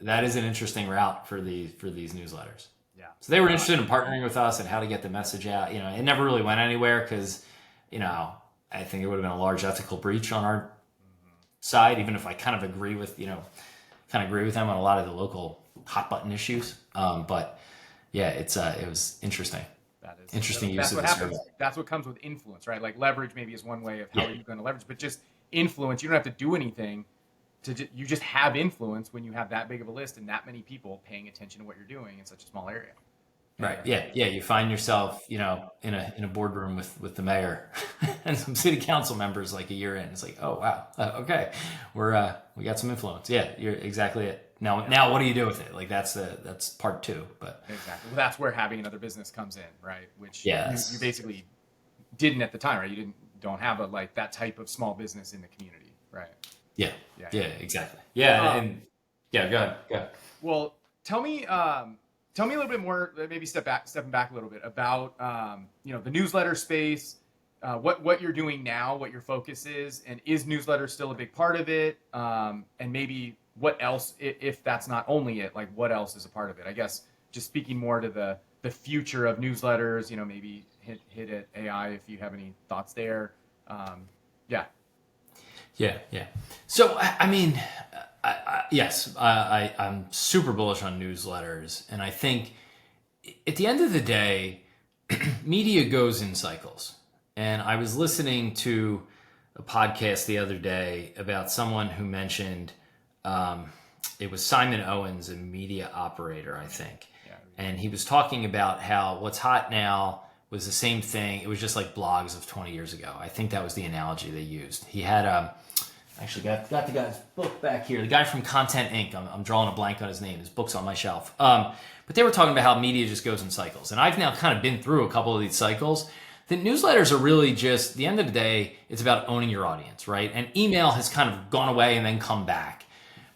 that is an interesting route for these newsletters. Yeah. So they were interested in partnering with us and how to get the message out. It never really went anywhere because, I think it would have been a large ethical breach on our side, even if I kind of agree with them on a lot of the local hot button issues. But yeah, it was interesting. That is Interesting use that's of what the happens. survey. That's what comes with influence, right? Like leverage maybe is one way of how Yeah. are you going to leverage, but just influence. You don't have to do anything you just have influence when you have that big of a list and that many people paying attention to what you're doing in such a small area. Right. Yeah. Yeah. You find yourself, in a boardroom with the mayor and some city council members like a year in. It's like, oh wow, okay, we got some influence. Yeah, you're exactly it. Now what do you do with it? Like that's part two. But Exactly. Well, that's where having another business comes in, right? Which you yes, basically didn't at the time, right? You don't have like that type of small business in the community, right? yeah, Yeah, yeah, yeah. exactly. Yeah, Um, and yeah, go ahead. Go ahead. well, tell me a little bit more, maybe stepping back a little bit about, the newsletter space, what you're doing now, what your focus is, and is newsletter still a big part of it? And maybe what else, if that's not only it, like what else is a part of it? I guess just speaking more to the future of newsletters, maybe hit at AI if you have any thoughts there. Yeah. Yeah, yeah. So I mean, yes, I'm super bullish on newsletters, and I think at the end of the day, media goes in cycles. And I was listening to a podcast the other day about someone who mentioned it was Simon Owens, a media operator, I think. Yeah. And he was talking about how what's hot now was the same thing. It was just like blogs of 20 years ago. I think that was the analogy they used. He had actually got the guy's book back here. The guy from Content Inc. I'm drawing a blank on his name. His book's on my shelf. But they were talking about how media just goes in cycles. And I've now kind of been through a couple of these cycles. The newsletters are really just, the end of the day, it's about owning your audience, right? And email has kind of gone away and then come back.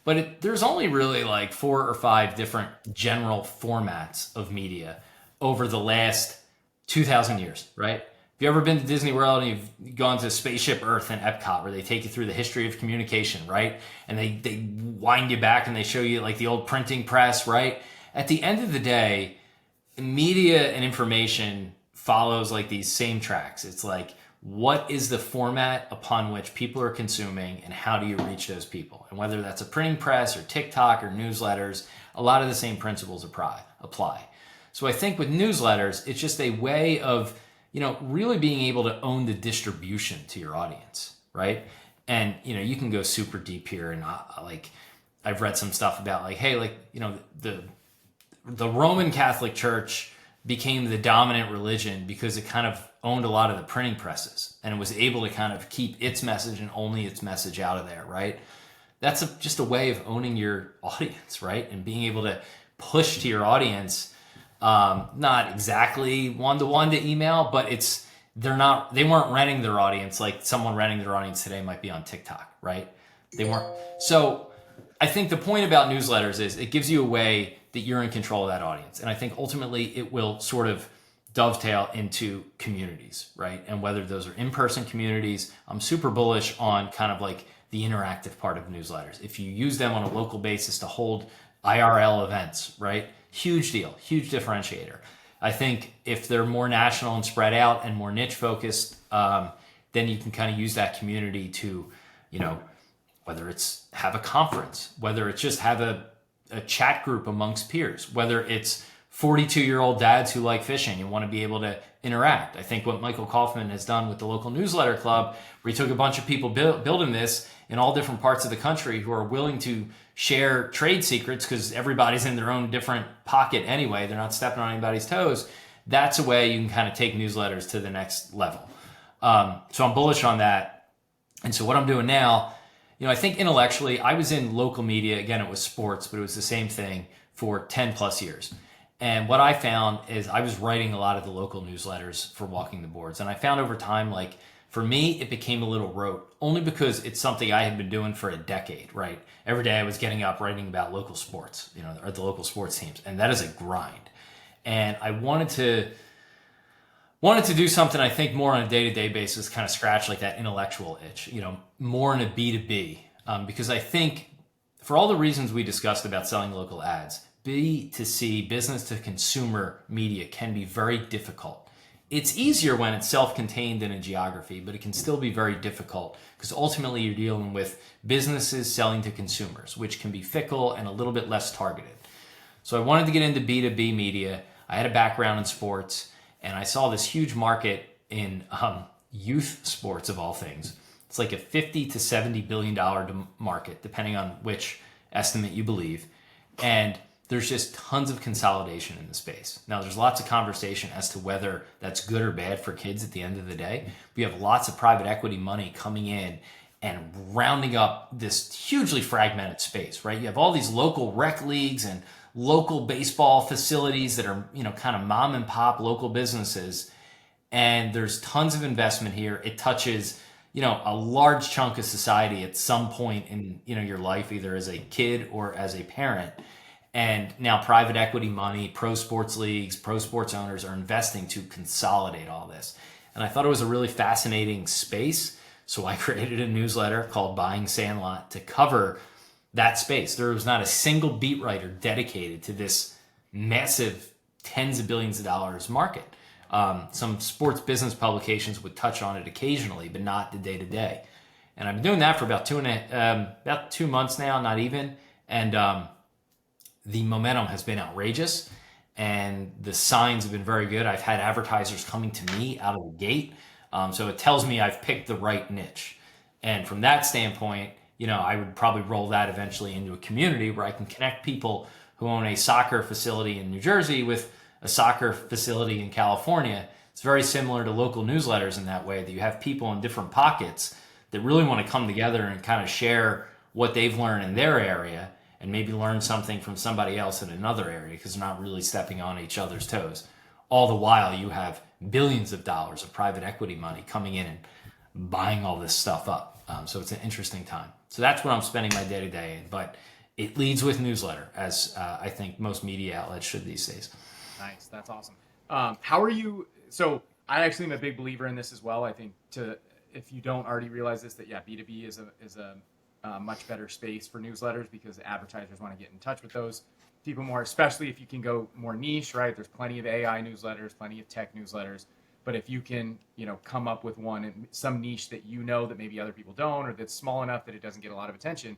But there's only really like 4 or 5 different general formats of media over the last 2,000 years, right? Have you ever been to Disney World and you've gone to Spaceship Earth and Epcot where they take you through the history of communication, right? And they wind you back and they show you like the old printing press, right? At the end of the day, media and information follows like these same tracks. It's like, what is the format upon which people are consuming and how do you reach those people? And whether that's a printing press or TikTok or newsletters, a lot of the same principles apply. So I think with newsletters, it's just a way of, really being able to own the distribution to your audience, right? And, you can go super deep here and like, I've read some stuff about like, hey, like, the Roman Catholic Church became the dominant religion because it kind of owned a lot of the printing presses and it was able to kind of keep its message and only its message out of there, right? That's just a way of owning your audience, right? And being able to push to your audience, not exactly one-to-one to email, but they weren't renting their audience like someone renting their audience today might be on TikTok, right? They weren't. So I think the point about newsletters is it gives you a way that you're in control of that audience. And I think ultimately it will sort of dovetail into communities, right? And whether those are in-person communities, I'm super bullish on kind of like the interactive part of newsletters. If you use them on a local basis to hold IRL events, right? Huge deal, huge differentiator. I think if they're more national and spread out and more niche focused, then you can kind of use that community to, whether it's have a conference, whether it's just have a chat group amongst peers, whether it's 42-year-old dads who like fishing and want to be able to interact. I think what Michael Kaufman has done with the local newsletter club, where he took a bunch of people building this in all different parts of the country who are willing to share trade secrets because everybody's in their own different pocket anyway. They're not stepping on anybody's toes. That's a way you can kind of take newsletters to the next level. So I'm bullish on that. And so what I'm doing now, I think intellectually, I was in local media. Again, it was sports, but it was the same thing for 10 plus years. And what I found is I was writing a lot of the local newsletters for Walking the Boards. And I found over time, like for me, it became a little rote, only because it's something I had been doing for a decade, right? Every day I was getting up writing about local sports, or the local sports teams. And that is a grind. And I wanted to do something, I think, more on a day-to-day basis, kind of scratch like that intellectual itch, more in a B2B. Because I think for all the reasons we discussed about selling local ads, B2C, business to consumer media, can be very difficult. It's easier when it's self-contained in a geography, but it can still be very difficult because ultimately you're dealing with businesses selling to consumers, which can be fickle and a little bit less targeted. So I wanted to get into B2B media. I had a background in sports, and I saw this huge market in youth sports of all things. It's like a $50 to $70 billion market, depending on which estimate you believe. And there's just tons of consolidation in the space. Now, there's lots of conversation as to whether that's good or bad for kids at the end of the day. We have lots of private equity money coming in and rounding up this hugely fragmented space, right? You have all these local rec leagues and local baseball facilities that are, kind of mom and pop local businesses. And there's tons of investment here. It touches, a large chunk of society at some point in, your life, either as a kid or as a parent. And now private equity money, pro sports leagues, pro sports owners are investing to consolidate all this. And I thought it was a really fascinating space. So I created a newsletter called Buying Sandlot to cover that space. There was not a single beat writer dedicated to this massive tens of billions of dollars market. Some sports business publications would touch on it occasionally, but not the day to day. And I've been doing that for about 2 months now, not even. And the momentum has been outrageous, and the signs have been very good. I've had advertisers coming to me out of the gate. So it tells me I've picked the right niche. And from that standpoint, I would probably roll that eventually into a community where I can connect people who own a soccer facility in New Jersey with a soccer facility in California. It's very similar to local newsletters in that way, that you have people in different pockets that really want to come together and kind of share what they've learned in their area and maybe learn something from somebody else in another area, because they're not really stepping on each other's toes. All the while, you have billions of dollars of private equity money coming in and buying all this stuff up. So it's an interesting time. So that's what I'm spending my day-to-day in. But it leads with newsletter, as I think most media outlets should these days. Nice. That's awesome. How are you? So I actually am a big believer in this as well. I think if you don't already realize this, that B2B is a much better space for newsletters, because advertisers want to get in touch with those people more, especially if you can go more niche, right? There's plenty of AI newsletters, plenty of tech newsletters. But if you can, come up with one in some niche that that maybe other people don't, or that's small enough that it doesn't get a lot of attention,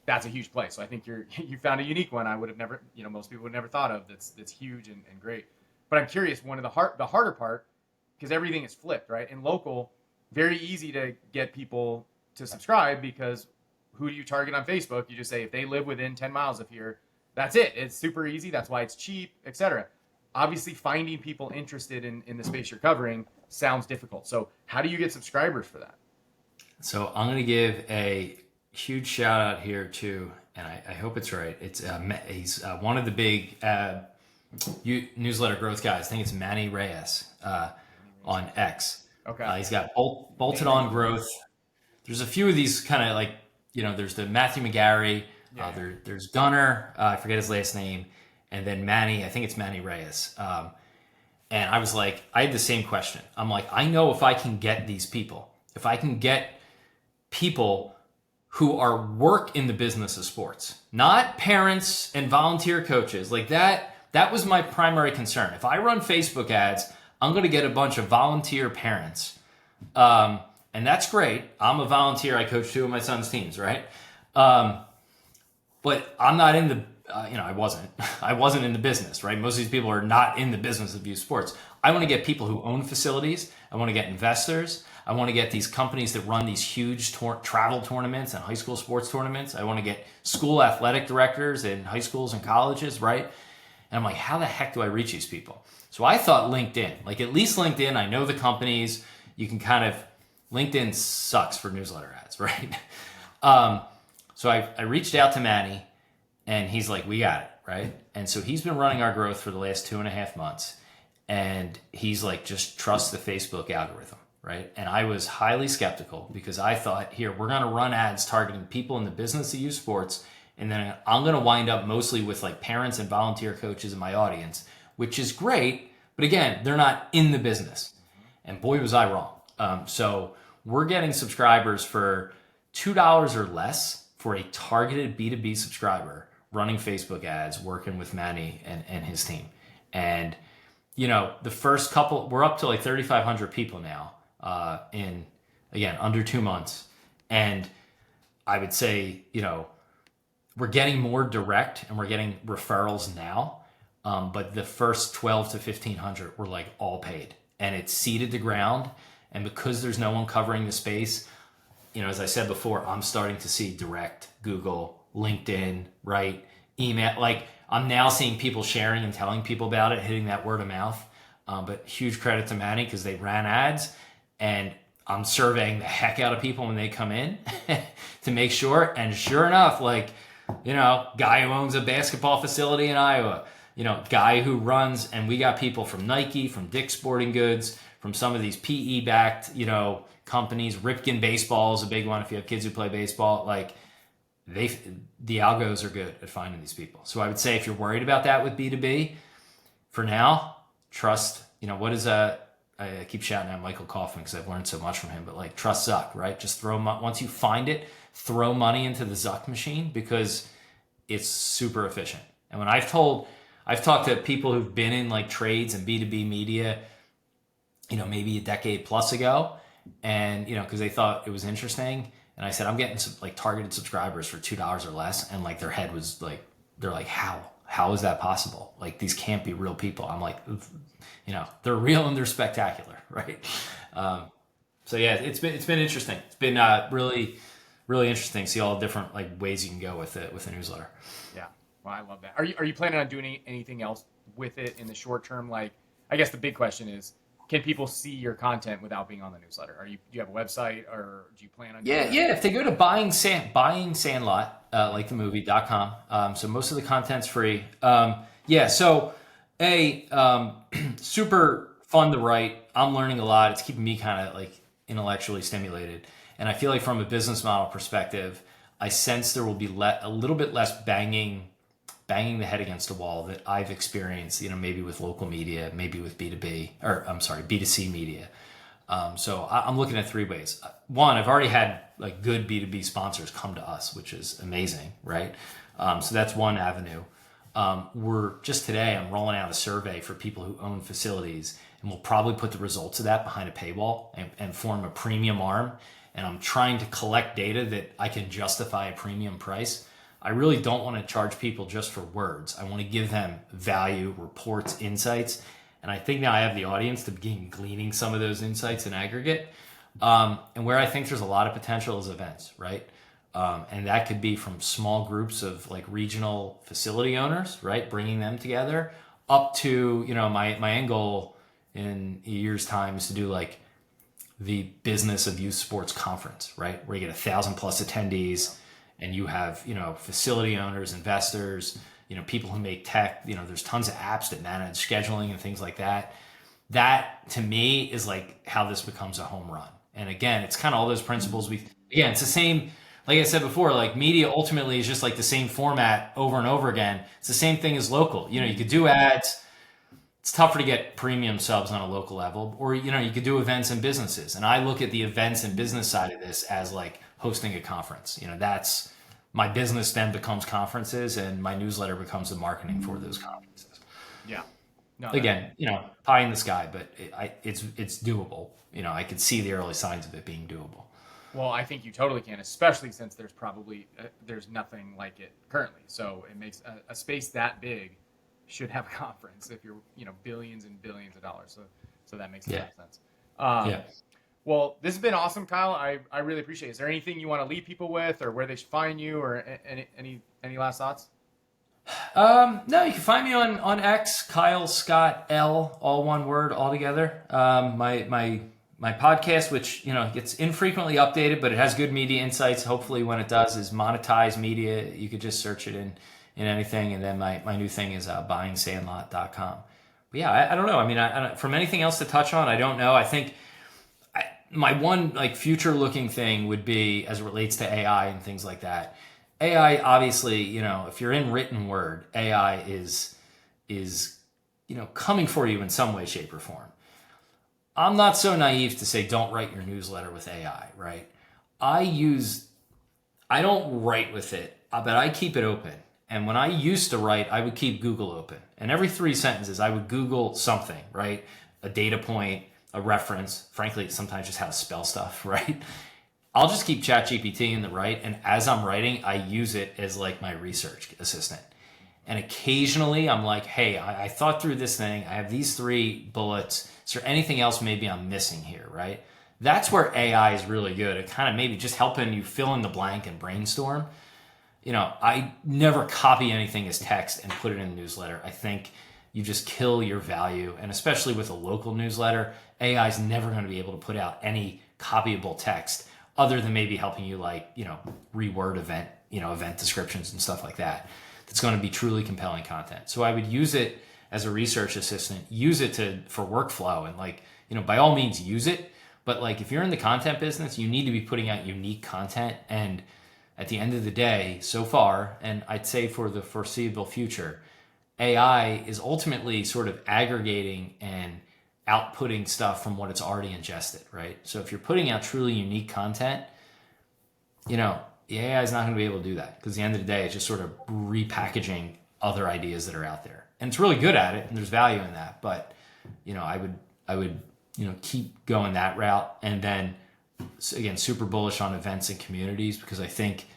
that's a huge play. So I think you found a unique one. I would have never, most people would have never thought of, that's huge and great. But I'm curious, one of the harder part, because everything is flipped, right? In local, very easy to get people to subscribe, because who do you target on Facebook? You just say, if they live within 10 miles of here, that's it. It's super easy. That's why it's cheap, etc. Obviously, finding people interested in the space you're covering sounds difficult. So how do you get subscribers for that? So I'm going to give a huge shout out here to, and I hope it's right. It's he's one of the big newsletter growth guys. I think it's Manny Reyes on X. Okay. He's got bolted on growth. There's a few of these kind of like, there's the Matthew McGarry. Yeah. There's Gunnar. I forget his last name. And then Manny, I think it's Manny Reyes. And I was like, I had the same question. I'm like, I know if I can get these people, if I can get people who work in the business of sports, not parents and volunteer coaches, like that was my primary concern. If I run Facebook ads, I'm going to get a bunch of volunteer parents. And that's great. I'm a volunteer. I coach 2 of my son's teams, right? But I'm not in the, I wasn't in the business, right? Most of these people are not in the business of youth sports. I want to get people who own facilities. I want to get investors. I want to get these companies that run these huge travel tournaments and high school sports tournaments. I want to get school athletic directors in high schools and colleges, right? And I'm like, how the heck do I reach these people? So I thought LinkedIn, like at least LinkedIn, I know the companies. You can kind of, LinkedIn sucks for newsletter ads, right? So I reached out to Manny, and he's like, we got it, right? And so he's been running our growth for the last 2.5 months. And he's like, just trust the Facebook algorithm, right? And I was highly skeptical, because I thought, here, we're going to run ads targeting people in the business of youth sports. And then I'm going to wind up mostly with like parents and volunteer coaches in my audience, which is great. But again, they're not in the business. And boy, was I wrong. So we're getting subscribers for $2 or less for a targeted B2B subscriber running Facebook ads, working with Manny and his team. And, the first couple, we're up to like 3,500 people now in, again, under 2 months. And I would say, we're getting more direct and we're getting referrals now. But the first 12 to 1,500 were like all paid, and it's seeded the ground. And because there's no one covering the space, as I said before, I'm starting to see direct, Google, LinkedIn, right? Email. Like I'm now seeing people sharing and telling people about it, hitting that word of mouth. But huge credit to Manny, because they ran ads, and I'm surveying the heck out of people when they come in to make sure. And sure enough, like, guy who owns a basketball facility in Iowa, guy who runs, and we got people from Nike, from Dick's Sporting Goods, from some of these PE backed, companies. Ripken Baseball is a big one if you have kids who play baseball. Like, the algos are good at finding these people. So I would say if you're worried about that with B2B, for now, trust, what is I keep shouting at Michael Kaufman because I've learned so much from him, but like trust Zuck, right? Just once you find it, throw money into the Zuck machine because it's super efficient. And when I've talked to people who've been in like trades and B2B media, maybe a decade plus ago, and, because they thought it was interesting. And I said, I'm getting some like targeted subscribers for $2 or less. And like their head was like, they're like, how is that possible? Like, these can't be real people. I'm like, they're real and they're spectacular, right? So yeah, it's been interesting. It's been really, really interesting to see all the different like ways you can go with it with a newsletter. Yeah, well, I love that. Are you planning on doing anything else with it in the short term? Like, I guess the big question is, can people see your content without being on the newsletter? Do you have a website, or do you plan on doing that? Yeah. If they go to buying sandlot, like the movie.com. So most of the content's free. So super fun to write. I'm learning a lot. It's keeping me kind of like intellectually stimulated. And I feel like from a business model perspective, I sense there will be a little bit less banging the head against a wall that I've experienced, maybe with local media, maybe with B2C media. So I'm looking at 3 ways. One, I've already had like good B2B sponsors come to us, which is amazing, right? So that's one avenue. Today, I'm rolling out a survey for people who own facilities, and we'll probably put the results of that behind a paywall and form a premium arm. And I'm trying to collect data that I can justify a premium price. I really don't want to charge people just for words. I want to give them value, reports, insights. And I think now I have the audience to begin gleaning some of those insights in aggregate. And where I think there's a lot of potential is events, right? And that could be from small groups of like regional facility owners, right? Bringing them together up to, my end goal in a year's time is to do like the Business of Youth Sports Conference, right? Where you get 1,000 plus attendees, and you have, facility owners, investors, people who make tech, there's tons of apps that manage scheduling and things like that. That to me is like how this becomes a home run. And again, it's kind of all those principles it's the same, like I said before, like media ultimately is just like the same format over and over again. It's the same thing as local. You could do ads. It's tougher to get premium subs on a local level, or, you could do events and businesses. And I look at the events and business side of this as like hosting a conference. That's my business then becomes conferences, and my newsletter becomes the marketing for those conferences. Yeah. No, Again, pie in the sky, but it's doable. I could see the early signs of it being doable. Well, I think you totally can, especially since there's probably there's nothing like it currently. So it makes a space that big should have a conference if you're billions and billions of dollars. So that makes a lot of sense. Well, this has been awesome, Kyle. I really appreciate it. Is there anything you want to leave people with, or where they should find you, or any last thoughts? No, you can find me on X, Kyle Scott L, all one word, all together. My podcast, which gets infrequently updated, but it has good media insights. Hopefully, when it does, is Monetize Media. You could just search it in anything, and then my new thing is buyingsandlot.com. But yeah, I don't know. I mean, from anything else to touch on, I don't know. I think my one like future looking thing would be as it relates to AI and things like that. AI, obviously, if you're in written word, AI is coming for you in some way, shape, or form. I'm not so naive to say don't write your newsletter with AI, right? I don't write with it, but I keep it open. And when I used to write, I would keep Google open. And every 3 sentences, I would Google something, right? A data point, a reference, frankly, sometimes just how to spell stuff, right? I'll just keep ChatGPT in the right. And as I'm writing, I use it as like my research assistant. And occasionally I'm like, hey, I thought through this thing. I have these 3 bullets. Is there anything else maybe I'm missing here, right? That's where AI is really good at kind of maybe just helping you fill in the blank and brainstorm. I never copy anything as text and put it in a newsletter. I think you just kill your value. And especially with a local newsletter, AI is never going to be able to put out any copyable text, other than maybe helping you like, reword event descriptions and stuff like that. That's going to be truly compelling content. So I would use it as a research assistant, use it for workflow, and like, by all means use it. But like, if you're in the content business, you need to be putting out unique content. And at the end of the day, so far, and I'd say for the foreseeable future, AI is ultimately sort of aggregating and outputting stuff from what it's already ingested, right? So if you're putting out truly unique content, the AI is not going to be able to do that, because at the end of the day, it's just sort of repackaging other ideas that are out there, and it's really good at it, and there's value in that. But I would keep going that route, and then again, super bullish on events and communities, because I think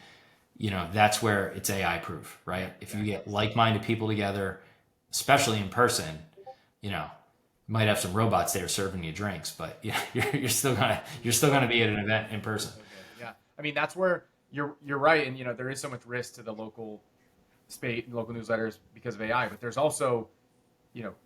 that's where it's AI proof, right? If you get like-minded people together, especially in person, you might have some robots there serving you drinks, but you're still gonna be at an event in person. So good. Yeah. I mean, that's where you're right. And, there is so much risk to the local local newsletters because of AI, but there's also,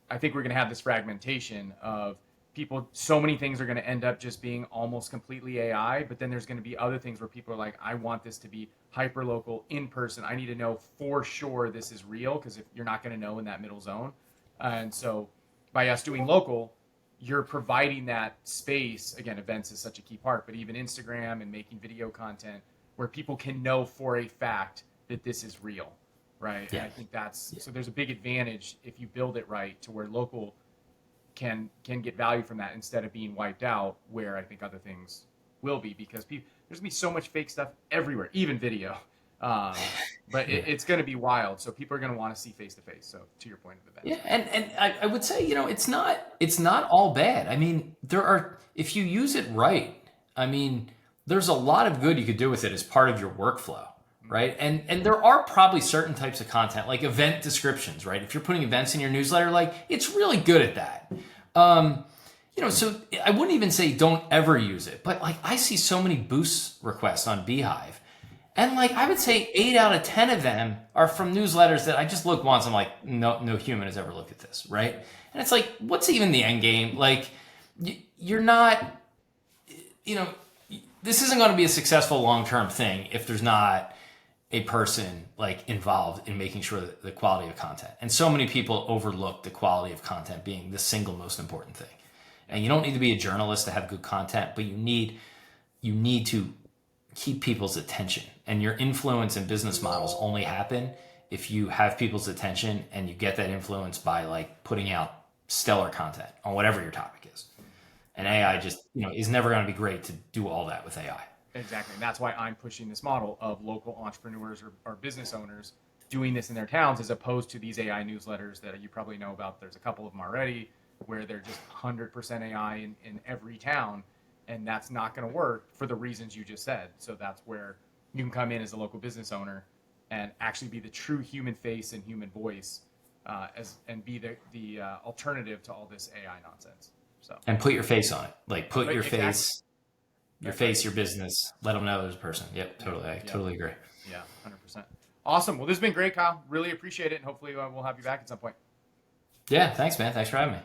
I think we're going to have this fragmentation of people. So many things are going to end up just being almost completely AI, but then there's going to be other things where people are like, I want this to be hyper local, in person. I need to know for sure this is real, because if you're not going to know in that middle zone. And so by us doing local, you're providing that space. Again, events is such a key part, but even Instagram and making video content where people can know for a fact that this is real, right? Yeah. And I think so there's a big advantage if you build it right, to where local can get value from that instead of being wiped out, where I think other things will be, because there's gonna be so much fake stuff everywhere, even video. But it's going to be wild. So people are going to want to see face to face. So to your point of events. Yeah, and I would say, it's not all bad. I mean, if you use it right, I mean, there's a lot of good you could do with it as part of your workflow, right? And there are probably certain types of content, like event descriptions, right? If you're putting events in your newsletter, like, it's really good at that. So I wouldn't even say don't ever use it, but like, I see so many boost requests on Beehive. And like, I would say 8 out of 10 of them are from newsletters that I just look once, I'm like, no human has ever looked at this, right? And it's like, what's even the end game? Like, you're not, this isn't going to be a successful long-term thing if there's not a person like involved in making sure that the quality of content. And so many people overlook the quality of content being the single most important thing. And you don't need to be a journalist to have good content, but you need to keep people's attention. And your influence and business models only happen if you have people's attention, and you get that influence by like putting out stellar content on whatever your topic is. And AI just, is never going to be great to do all that with AI. Exactly. And that's why I'm pushing this model of local entrepreneurs or business owners doing this in their towns, as opposed to these AI newsletters that you probably know about. There's a couple of them already where they're just 100% AI in every town. And that's not going to work for the reasons you just said. So that's where you can come in as a local business owner and actually be the true human face and human voice, and be the alternative to all this AI nonsense. So, and put your face on it. Like, put your exactly. face, your business. Let them know there's a person. Yep, totally. I totally agree. Yeah, 100%. Awesome. Well, this has been great, Kyle. Really appreciate it, and hopefully we'll have you back at some point. Yeah, thanks, man. Thanks for having me.